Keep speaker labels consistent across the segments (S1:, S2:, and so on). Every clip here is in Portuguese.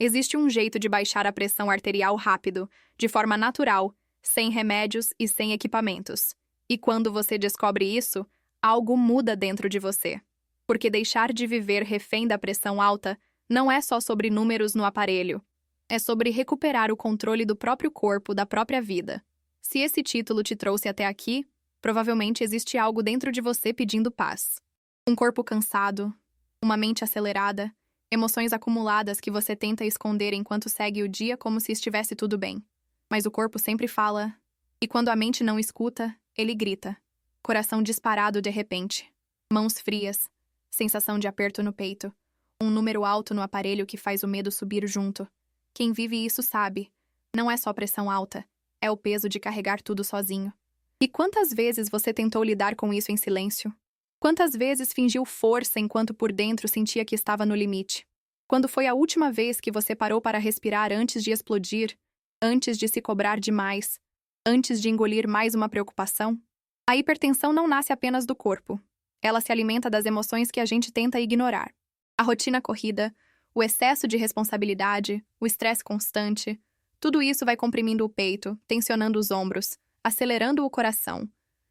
S1: Existe um jeito de baixar a pressão arterial rápido, de forma natural, sem remédios e sem equipamentos. E quando você descobre isso, algo muda dentro de você. Porque deixar de viver refém da pressão alta não é só sobre números no aparelho. É sobre recuperar o controle do próprio corpo, da própria vida. Se esse título te trouxe até aqui, provavelmente existe algo dentro de você pedindo paz. Um corpo cansado, uma mente acelerada, emoções acumuladas que você tenta esconder enquanto segue o dia como se estivesse tudo bem. Mas o corpo sempre fala, e quando a mente não escuta, ele grita. Coração disparado de repente. Mãos frias, sensação de aperto no peito. Um número alto no aparelho que faz o medo subir junto. Quem vive isso sabe. Não é só pressão alta, é o peso de carregar tudo sozinho. E quantas vezes você tentou lidar com isso em silêncio? Quantas vezes fingiu força enquanto por dentro sentia que estava no limite? Quando foi a última vez que você parou para respirar antes de explodir, antes de se cobrar demais, antes de engolir mais uma preocupação? A hipertensão não nasce apenas do corpo. Ela se alimenta das emoções que a gente tenta ignorar. A rotina corrida, o excesso de responsabilidade, o estresse constante, tudo isso vai comprimindo o peito, tensionando os ombros, acelerando o coração.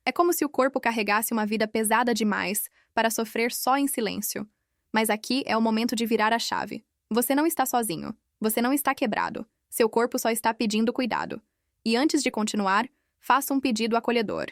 S1: É como se o corpo carregasse uma vida pesada demais para sofrer só em silêncio. Mas aqui é o momento de virar a chave. Você não está sozinho. Você não está quebrado. Seu corpo só está pedindo cuidado. E antes de continuar, faça um pedido acolhedor.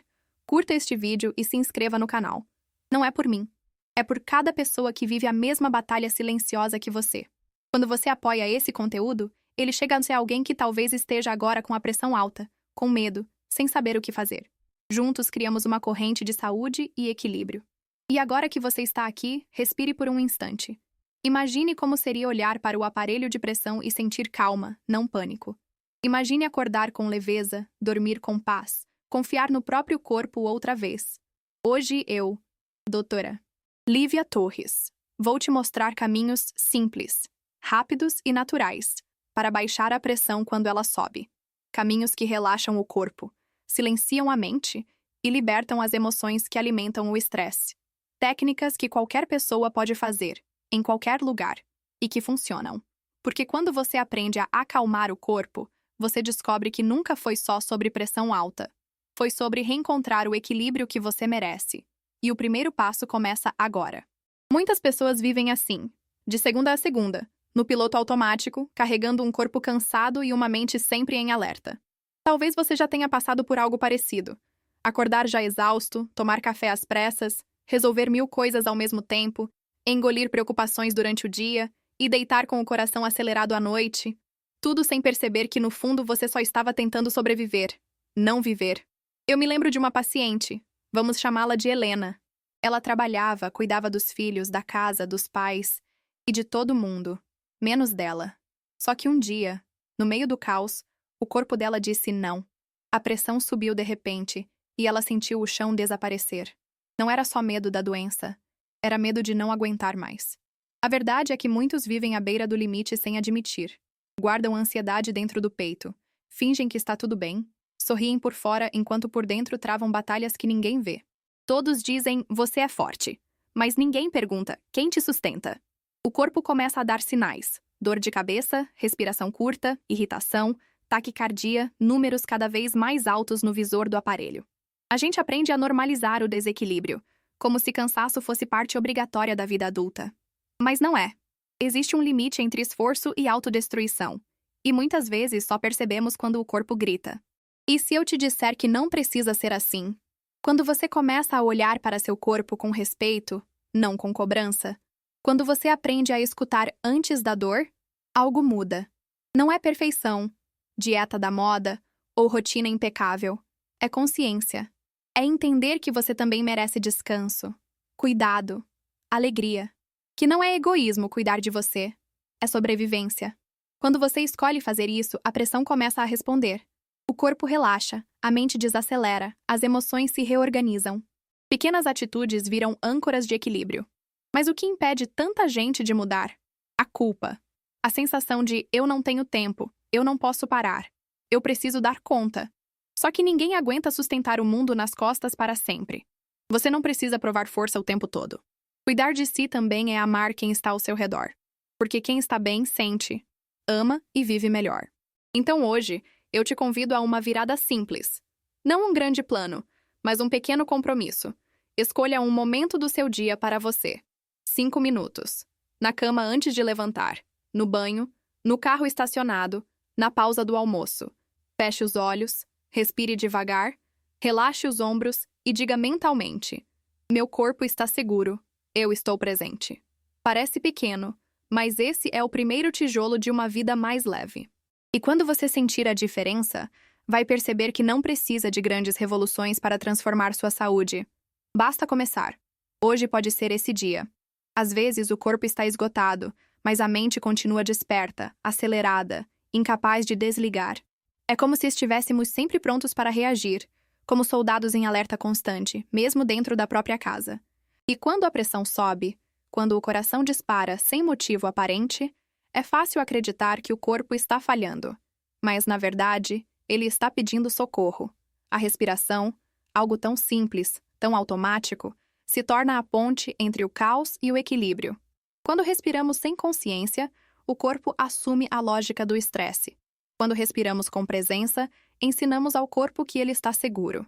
S1: Curta este vídeo e se inscreva no canal. Não é por mim. É por cada pessoa que vive a mesma batalha silenciosa que você. Quando você apoia esse conteúdo, ele chega a ser alguém que talvez esteja agora com a pressão alta, com medo, sem saber o que fazer. Juntos criamos uma corrente de saúde e equilíbrio. E agora que você está aqui, respire por um instante. Imagine como seria olhar para o aparelho de pressão e sentir calma, não pânico. Imagine acordar com leveza, dormir com paz, confiar no próprio corpo outra vez. Hoje eu, Doutora Lívia Torres, vou te mostrar caminhos simples, rápidos e naturais, para baixar a pressão quando ela sobe. Caminhos que relaxam o corpo, silenciam a mente e libertam as emoções que alimentam o estresse. Técnicas que qualquer pessoa pode fazer, em qualquer lugar, e que funcionam. Porque quando você aprende a acalmar o corpo, você descobre que nunca foi só sobre pressão alta. Foi sobre reencontrar o equilíbrio que você merece. E o primeiro passo começa agora. Muitas pessoas vivem assim, de segunda a segunda, no piloto automático, carregando um corpo cansado e uma mente sempre em alerta. Talvez você já tenha passado por algo parecido. Acordar já exausto, tomar café às pressas, resolver 1000 coisas ao mesmo tempo, engolir preocupações durante o dia e deitar com o coração acelerado à noite. Tudo sem perceber que no fundo você só estava tentando sobreviver, não viver. Eu me lembro de uma paciente, vamos chamá-la de Helena. Ela trabalhava, cuidava dos filhos, da casa, dos pais e de todo mundo, menos dela. Só que um dia, no meio do caos, o corpo dela disse não. A pressão subiu de repente e ela sentiu o chão desaparecer. Não era só medo da doença, era medo de não aguentar mais. A verdade é que muitos vivem à beira do limite sem admitir. Guardam a ansiedade dentro do peito, fingem que está tudo bem, sorriem por fora enquanto por dentro travam batalhas que ninguém vê. Todos dizem, você é forte, mas ninguém pergunta, quem te sustenta? O corpo começa a dar sinais, dor de cabeça, respiração curta, irritação, taquicardia, números cada vez mais altos no visor do aparelho. A gente aprende a normalizar o desequilíbrio, como se cansaço fosse parte obrigatória da vida adulta. Mas não é. Existe um limite entre esforço e autodestruição, e muitas vezes só percebemos quando o corpo grita. E se eu te disser que não precisa ser assim? Quando você começa a olhar para seu corpo com respeito, não com cobrança, quando você aprende a escutar antes da dor, algo muda. Não é perfeição, dieta da moda ou rotina impecável. É consciência. É entender que você também merece descanso, cuidado, alegria. Que não é egoísmo cuidar de você, é sobrevivência. Quando você escolhe fazer isso, a pressão começa a responder. O corpo relaxa, a mente desacelera, as emoções se reorganizam. Pequenas atitudes viram âncoras de equilíbrio. Mas o que impede tanta gente de mudar? A culpa. A sensação de eu não tenho tempo, eu não posso parar, eu preciso dar conta. Só que ninguém aguenta sustentar o mundo nas costas para sempre. Você não precisa provar força o tempo todo. Cuidar de si também é amar quem está ao seu redor. Porque quem está bem, sente. ama e vive melhor. Então hoje, eu te convido a uma virada simples. Não um grande plano, mas um pequeno compromisso. Escolha um momento do seu dia para você. 5 minutos. Na cama antes de levantar, no banho, no carro estacionado, na pausa do almoço. Feche os olhos, respire devagar, relaxe os ombros e diga mentalmente: meu corpo está seguro, eu estou presente. Parece pequeno, mas esse é o primeiro tijolo de uma vida mais leve. E quando você sentir a diferença, vai perceber que não precisa de grandes revoluções para transformar sua saúde. Basta começar. Hoje pode ser esse dia. Às vezes o corpo está esgotado, mas a mente continua desperta, acelerada, incapaz de desligar. É como se estivéssemos sempre prontos para reagir, como soldados em alerta constante, mesmo dentro da própria casa. E quando a pressão sobe, quando o coração dispara sem motivo aparente, é fácil acreditar que o corpo está falhando. Mas, na verdade, ele está pedindo socorro. A respiração, algo tão simples, tão automático, se torna a ponte entre o caos e o equilíbrio. Quando respiramos sem consciência, o corpo assume a lógica do estresse. Quando respiramos com presença, ensinamos ao corpo que ele está seguro.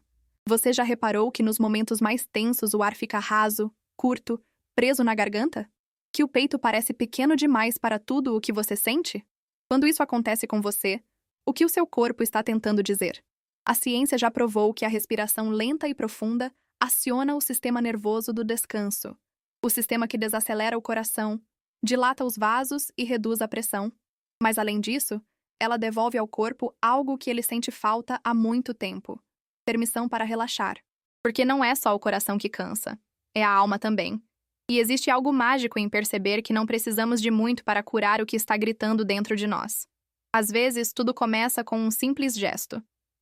S1: Você já reparou que nos momentos mais tensos o ar fica raso, curto, preso na garganta? Que o peito parece pequeno demais para tudo o que você sente? Quando isso acontece com você, o que o seu corpo está tentando dizer? A ciência já provou que a respiração lenta e profunda aciona o sistema nervoso do descanso, o sistema que desacelera o coração, dilata os vasos e reduz a pressão. Mas, além disso, ela devolve ao corpo algo que ele sente falta há muito tempo: permissão para relaxar. Porque não é só o coração que cansa, é a alma também. E existe algo mágico em perceber que não precisamos de muito para curar o que está gritando dentro de nós. Às vezes, tudo começa com um simples gesto.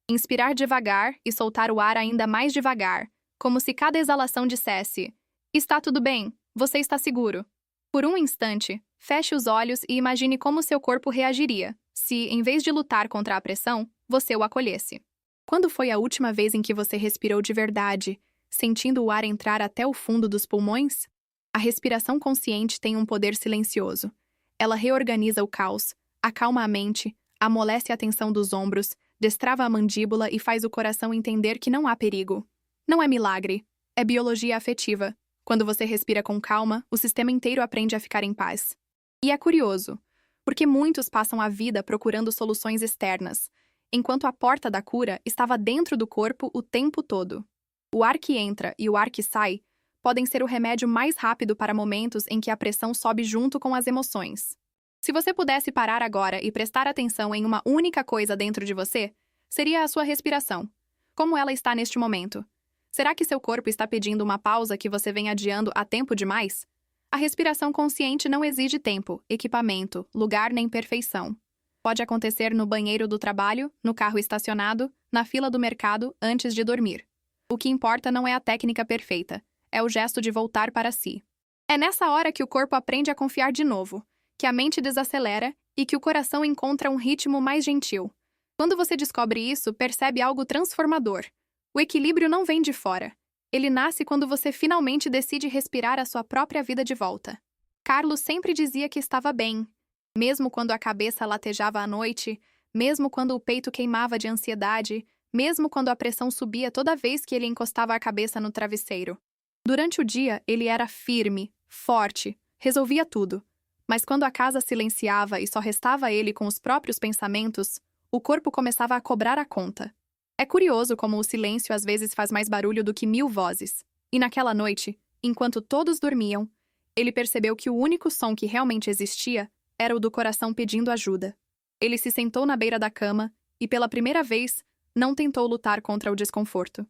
S1: Inspirar devagar e soltar o ar ainda mais devagar, como se cada exalação dissesse: está tudo bem, você está seguro. Por um instante, feche os olhos e imagine como seu corpo reagiria se, em vez de lutar contra a pressão, você o acolhesse. Quando foi a última vez em que você respirou de verdade, sentindo o ar entrar até o fundo dos pulmões? A respiração consciente tem um poder silencioso. Ela reorganiza o caos, acalma a mente, amolece a tensão dos ombros, destrava a mandíbula e faz o coração entender que não há perigo. Não é milagre, é biologia afetiva. Quando você respira com calma, o sistema inteiro aprende a ficar em paz. E é curioso, porque muitos passam a vida procurando soluções externas, enquanto a porta da cura estava dentro do corpo o tempo todo. O ar que entra e o ar que sai podem ser o remédio mais rápido para momentos em que a pressão sobe junto com as emoções. Se você pudesse parar agora e prestar atenção em uma única coisa dentro de você, seria a sua respiração. Como ela está neste momento? Será que seu corpo está pedindo uma pausa que você vem adiando há tempo demais? A respiração consciente não exige tempo, equipamento, lugar nem perfeição. Pode acontecer no banheiro do trabalho, no carro estacionado, na fila do mercado, antes de dormir. O que importa não é a técnica perfeita, é o gesto de voltar para si. É nessa hora que o corpo aprende a confiar de novo, que a mente desacelera e que o coração encontra um ritmo mais gentil. Quando você descobre isso, percebe algo transformador. O equilíbrio não vem de fora. Ele nasce quando você finalmente decide respirar a sua própria vida de volta. Carlos sempre dizia que estava bem, mesmo quando a cabeça latejava à noite, mesmo quando o peito queimava de ansiedade, mesmo quando a pressão subia toda vez que ele encostava a cabeça no travesseiro. Durante o dia, ele era firme, forte, resolvia tudo. Mas quando a casa silenciava e só restava ele com os próprios pensamentos, o corpo começava a cobrar a conta. É curioso como o silêncio às vezes faz mais barulho do que 1000 vozes. E naquela noite, enquanto todos dormiam, ele percebeu que o único som que realmente existia era o do coração pedindo ajuda. Ele se sentou na beira da cama e, pela primeira vez, não tentou lutar contra o desconforto.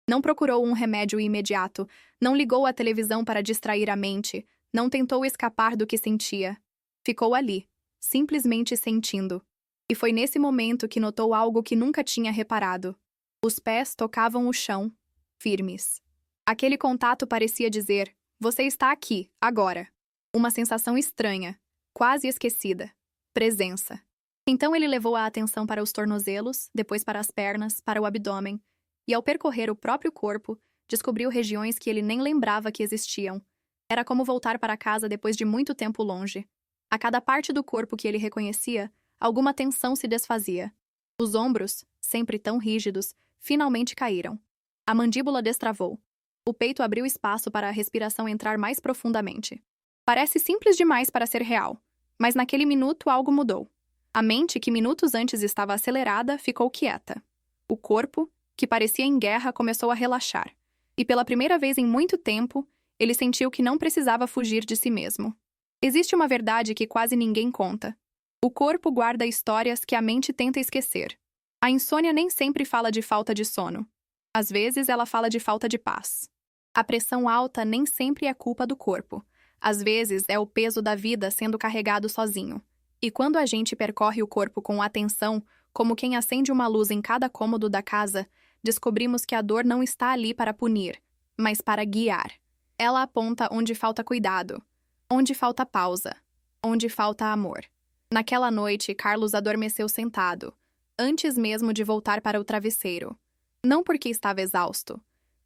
S1: Não procurou um remédio imediato, não ligou a televisão para distrair a mente, não tentou escapar do que sentia. Ficou ali, simplesmente sentindo. E foi nesse momento que notou algo que nunca tinha reparado. Os pés tocavam o chão, firmes. Aquele contato parecia dizer: você está aqui, agora. Uma sensação estranha, quase esquecida. Presença. Então ele levou a atenção para os tornozelos, depois para as pernas, para o abdômen, e ao percorrer o próprio corpo, descobriu regiões que ele nem lembrava que existiam. Era como voltar para casa depois de muito tempo longe. A cada parte do corpo que ele reconhecia, alguma tensão se desfazia. Os ombros, sempre tão rígidos, finalmente caíram. A mandíbula destravou. O peito abriu espaço para a respiração entrar mais profundamente. Parece simples demais para ser real, mas naquele minuto algo mudou. A mente, que minutos antes estava acelerada, ficou quieta. O corpo, que parecia em guerra, começou a relaxar. E pela primeira vez em muito tempo, ele sentiu que não precisava fugir de si mesmo. Existe uma verdade que quase ninguém conta. O corpo guarda histórias que a mente tenta esquecer. A insônia nem sempre fala de falta de sono. Às vezes, ela fala de falta de paz. A pressão alta nem sempre é culpa do corpo. Às vezes, é o peso da vida sendo carregado sozinho. E quando a gente percorre o corpo com atenção, como quem acende uma luz em cada cômodo da casa, descobrimos que a dor não está ali para punir, mas para guiar. Ela aponta onde falta cuidado, onde falta pausa, onde falta amor. Naquela noite, Carlos adormeceu sentado, antes mesmo de voltar para o travesseiro. Não porque estava exausto,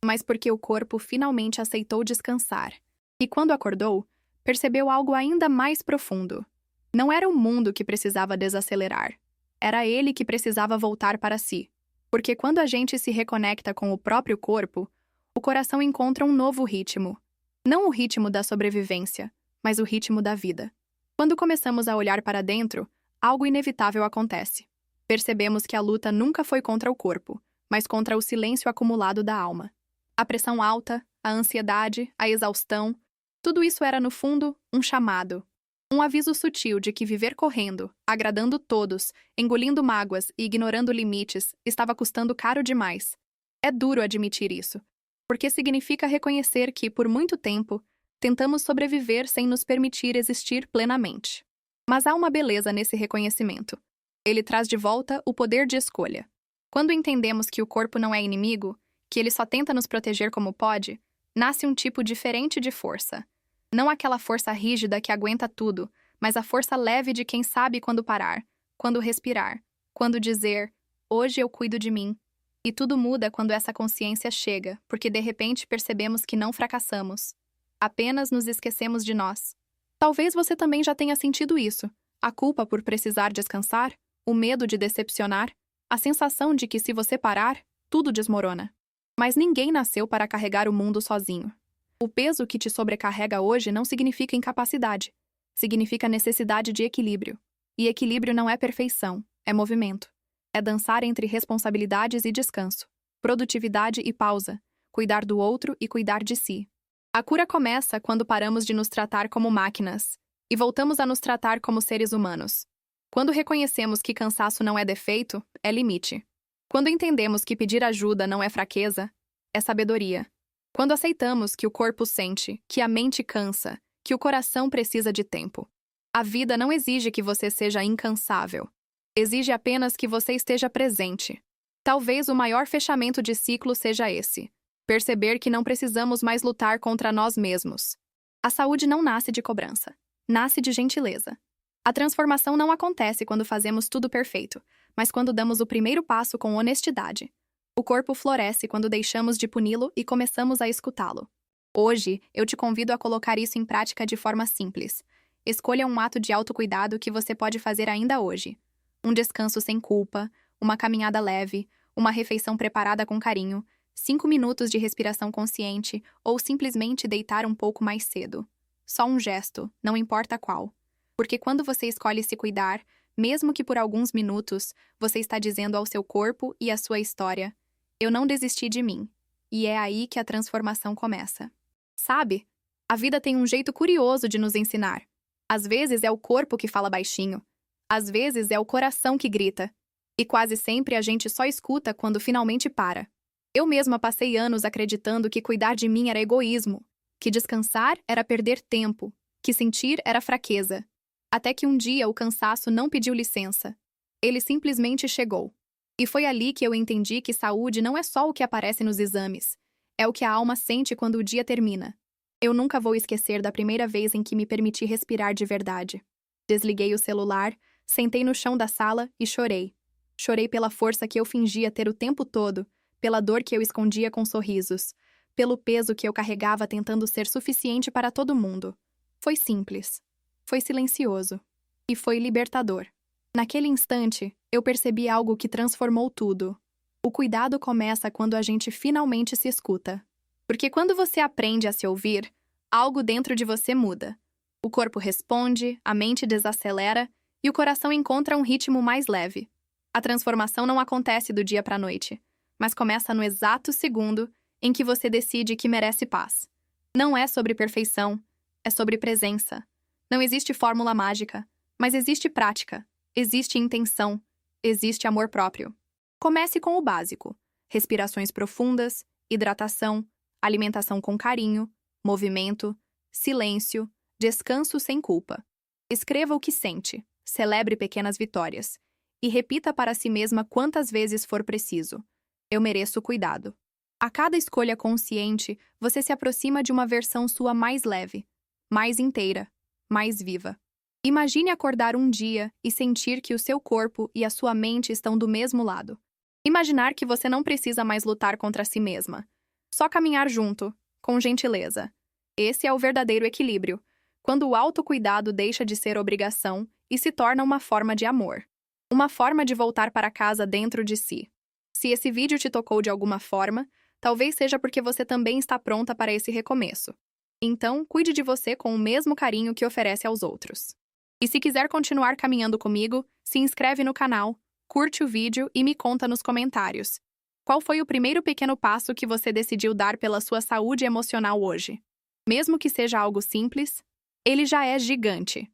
S1: mas porque o corpo finalmente aceitou descansar. E quando acordou, percebeu algo ainda mais profundo. Não era o mundo que precisava desacelerar. Era ele que precisava voltar para si. Porque quando a gente se reconecta com o próprio corpo, o coração encontra um novo ritmo. Não o ritmo da sobrevivência, mas o ritmo da vida. Quando começamos a olhar para dentro, algo inevitável acontece. Percebemos que a luta nunca foi contra o corpo, mas contra o silêncio acumulado da alma. A pressão alta, a ansiedade, a exaustão, tudo isso era, no fundo, um chamado. Um aviso sutil de que viver correndo, agradando todos, engolindo mágoas e ignorando limites estava custando caro demais. É duro admitir isso, porque significa reconhecer que, por muito tempo, tentamos sobreviver sem nos permitir existir plenamente. Mas há uma beleza nesse reconhecimento. Ele traz de volta o poder de escolha. Quando entendemos que o corpo não é inimigo, que ele só tenta nos proteger como pode, nasce um tipo diferente de força. Não aquela força rígida que aguenta tudo, mas a força leve de quem sabe quando parar, quando respirar, quando dizer, hoje eu cuido de mim. E tudo muda quando essa consciência chega, porque de repente percebemos que não fracassamos. Apenas nos esquecemos de nós. Talvez você também já tenha sentido isso. A culpa por precisar descansar, o medo de decepcionar, a sensação de que se você parar, tudo desmorona. Mas ninguém nasceu para carregar o mundo sozinho. O peso que te sobrecarrega hoje não significa incapacidade. Significa necessidade de equilíbrio. E equilíbrio não é perfeição, é movimento. É dançar entre responsabilidades e descanso, produtividade e pausa, cuidar do outro e cuidar de si. A cura começa quando paramos de nos tratar como máquinas e voltamos a nos tratar como seres humanos. Quando reconhecemos que cansaço não é defeito, é limite. Quando entendemos que pedir ajuda não é fraqueza, é sabedoria. Quando aceitamos que o corpo sente, que a mente cansa, que o coração precisa de tempo. A vida não exige que você seja incansável. Exige apenas que você esteja presente. Talvez o maior fechamento de ciclo seja esse. Perceber que não precisamos mais lutar contra nós mesmos. A saúde não nasce de cobrança. Nasce de gentileza. A transformação não acontece quando fazemos tudo perfeito, mas quando damos o primeiro passo com honestidade. O corpo floresce quando deixamos de puni-lo e começamos a escutá-lo. Hoje, eu te convido a colocar isso em prática de forma simples. Escolha um ato de autocuidado que você pode fazer ainda hoje. Um descanso sem culpa, uma caminhada leve, uma refeição preparada com carinho, 5 minutos de respiração consciente ou simplesmente deitar um pouco mais cedo. Só um gesto, não importa qual. Porque quando você escolhe se cuidar, mesmo que por alguns minutos, você está dizendo ao seu corpo e à sua história: eu não desisti de mim. E é aí que a transformação começa. Sabe? A vida tem um jeito curioso de nos ensinar. Às vezes é o corpo que fala baixinho. Às vezes é o coração que grita. E quase sempre a gente só escuta quando finalmente para. Eu mesma passei anos acreditando que cuidar de mim era egoísmo, que descansar era perder tempo, que sentir era fraqueza. Até que um dia o cansaço não pediu licença. Ele simplesmente chegou. E foi ali que eu entendi que saúde não é só o que aparece nos exames. É o que a alma sente quando o dia termina. Eu nunca vou esquecer da primeira vez em que me permiti respirar de verdade. Desliguei o celular, sentei no chão da sala e chorei. Chorei pela força que eu fingia ter o tempo todo, pela dor que eu escondia com sorrisos, pelo peso que eu carregava tentando ser suficiente para todo mundo. Foi simples. Foi silencioso. E foi libertador. Naquele instante, eu percebi algo que transformou tudo. O cuidado começa quando a gente finalmente se escuta. Porque quando você aprende a se ouvir, algo dentro de você muda. O corpo responde, a mente desacelera e o coração encontra um ritmo mais leve. A transformação não acontece do dia para a noite, mas começa no exato segundo em que você decide que merece paz. Não é sobre perfeição, é sobre presença. Não existe fórmula mágica, mas existe prática, existe intenção, existe amor próprio. Comece com o básico: respirações profundas, hidratação, alimentação com carinho, movimento, silêncio, descanso sem culpa. Escreva o que sente, celebre pequenas vitórias e repita para si mesma quantas vezes for preciso: eu mereço cuidado. A cada escolha consciente, você se aproxima de uma versão sua mais leve, mais inteira, mais viva. Imagine acordar um dia e sentir que o seu corpo e a sua mente estão do mesmo lado. Imaginar que você não precisa mais lutar contra si mesma. Só caminhar junto, com gentileza. Esse é o verdadeiro equilíbrio, quando o autocuidado deixa de ser obrigação e se torna uma forma de amor. Uma forma de voltar para casa dentro de si. Se esse vídeo te tocou de alguma forma, talvez seja porque você também está pronta para esse recomeço. Então, cuide de você com o mesmo carinho que oferece aos outros. E se quiser continuar caminhando comigo, se inscreve no canal, curte o vídeo e me conta nos comentários. Qual foi o primeiro pequeno passo que você decidiu dar pela sua saúde emocional hoje? Mesmo que seja algo simples, ele já é gigante.